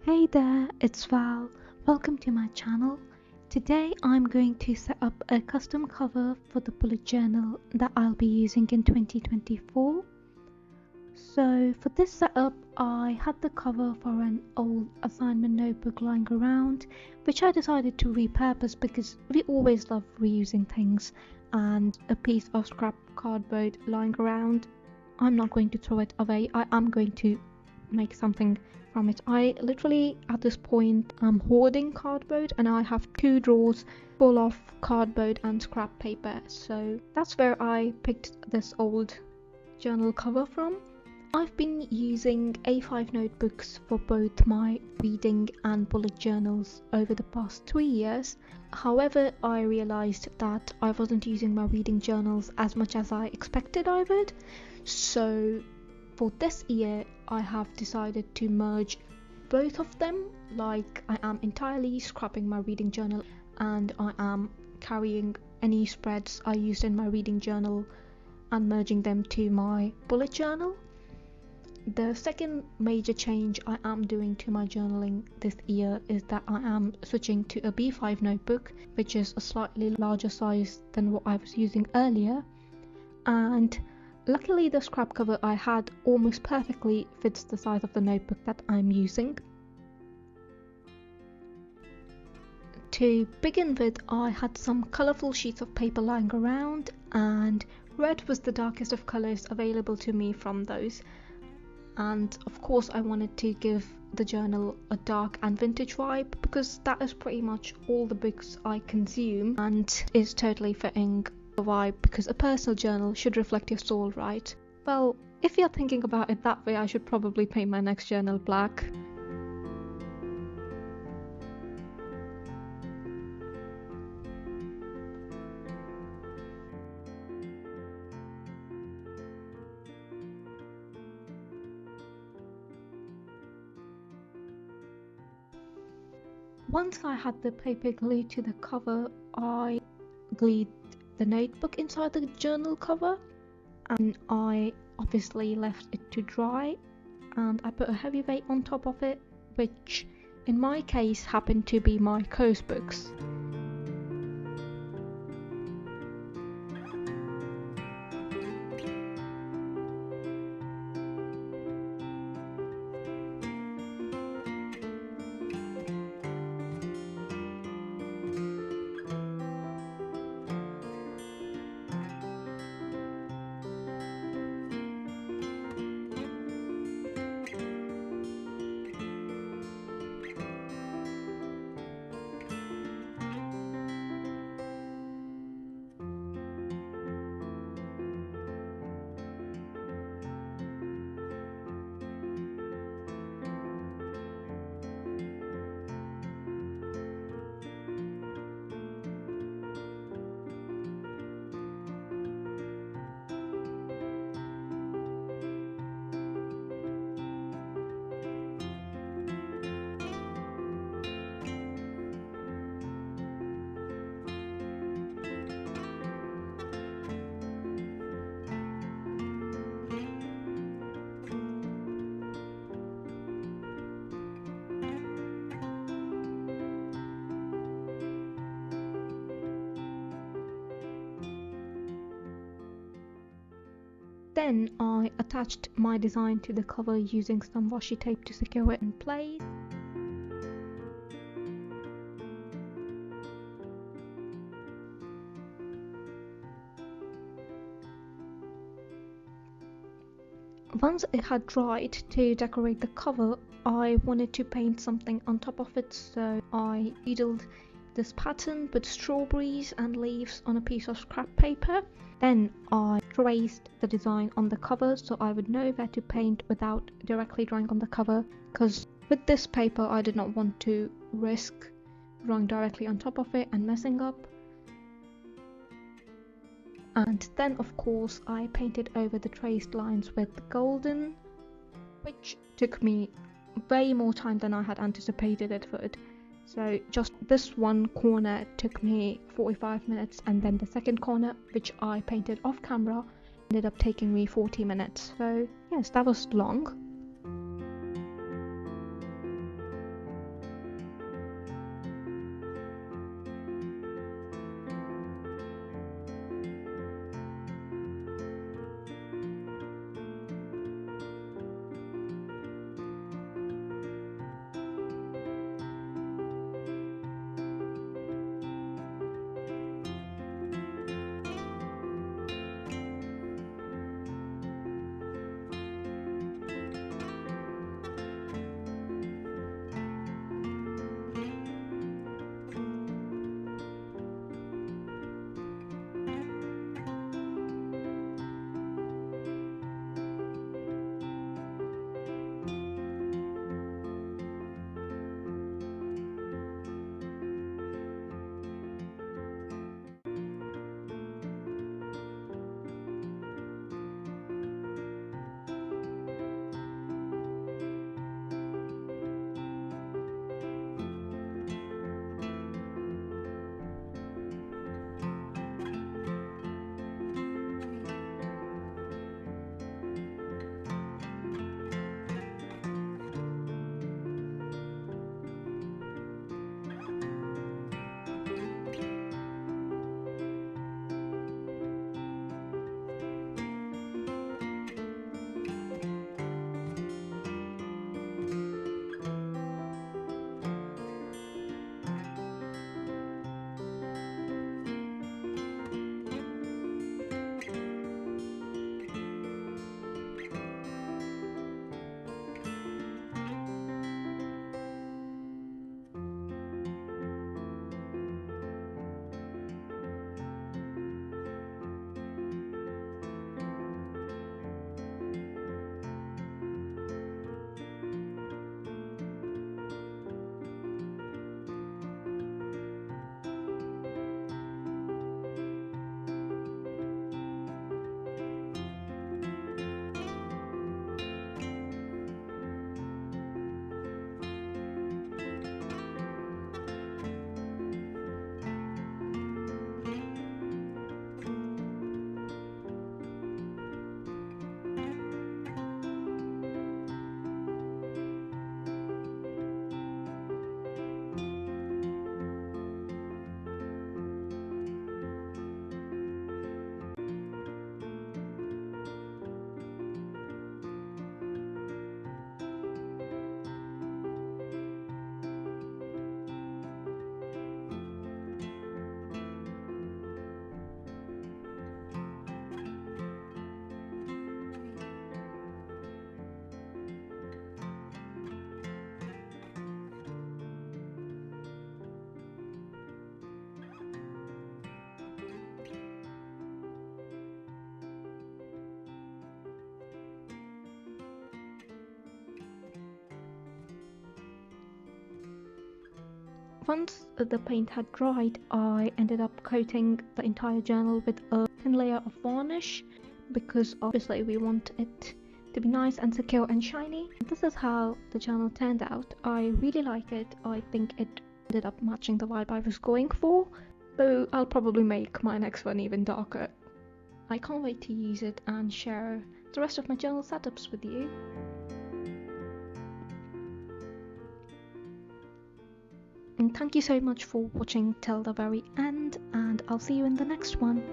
Hey there, it's Val. Welcome to my channel. Today I'm going to set up a custom cover for the bullet journal that I'll be using in 2024. So for this setup, I had the cover for an old assignment notebook lying around, which I decided to repurpose because we always love reusing things, and a piece of scrap cardboard lying around, I'm not going to throw it away. I am going to make something from it. I literally at this point am hoarding cardboard, and I have 2 drawers full of cardboard and scrap paper. So that's where I picked this old journal cover from. I've been using A5 notebooks for both my reading and bullet journals over the past 3 years. However, I realized that I wasn't using my reading journals as much as I expected I would. So for this year, I have decided to merge both of them. Like, I am entirely scrapping my reading journal, and I am carrying any spreads I used in my reading journal and merging them to my bullet journal. The second major change I am doing to my journaling this year is that I am switching to a B5 notebook, which is a slightly larger size than what I was using earlier. And luckily the scrap cover I had almost perfectly fits the size of the notebook that I'm using. To begin with, I had some colourful sheets of paper lying around, and red was the darkest of colours available to me from those. And of course I wanted to give the journal a dark and vintage vibe, because that is pretty much all the books I consume and is totally fitting the vibe, because a personal journal should reflect your soul, right? Well, if you're thinking about it that way, I should probably paint my next journal black. Once I had the paper glued to the cover, I glued the notebook inside the journal cover, and I obviously left it to dry, and I put a heavy weight on top of it, which in my case happened to be my course books. Then I attached my design to the cover using some washi tape to secure it in place. Once it had dried, to decorate the cover, I wanted to paint something on top of it, so I needled this pattern with strawberries and leaves on a piece of scrap paper. Then I traced the design on the cover so I would know where to paint without directly drawing on the cover, because with this paper I did not want to risk drawing directly on top of it and messing up. And then of course I painted over the traced lines with golden, which took me way more time than I had anticipated it would. So just this one corner took me 45 minutes, and then the second corner, which I painted off camera, ended up taking me 40 minutes. So yes, that was long. Once the paint had dried, I ended up coating the entire journal with a thin layer of varnish because obviously we want it to be nice and secure and shiny. This is how the journal turned out. I really like it. I think it ended up matching the vibe I was going for, though I'll probably make my next one even darker. I can't wait to use it and share the rest of my journal setups with you. And thank you so much for watching till the very end, and I'll see you in the next one.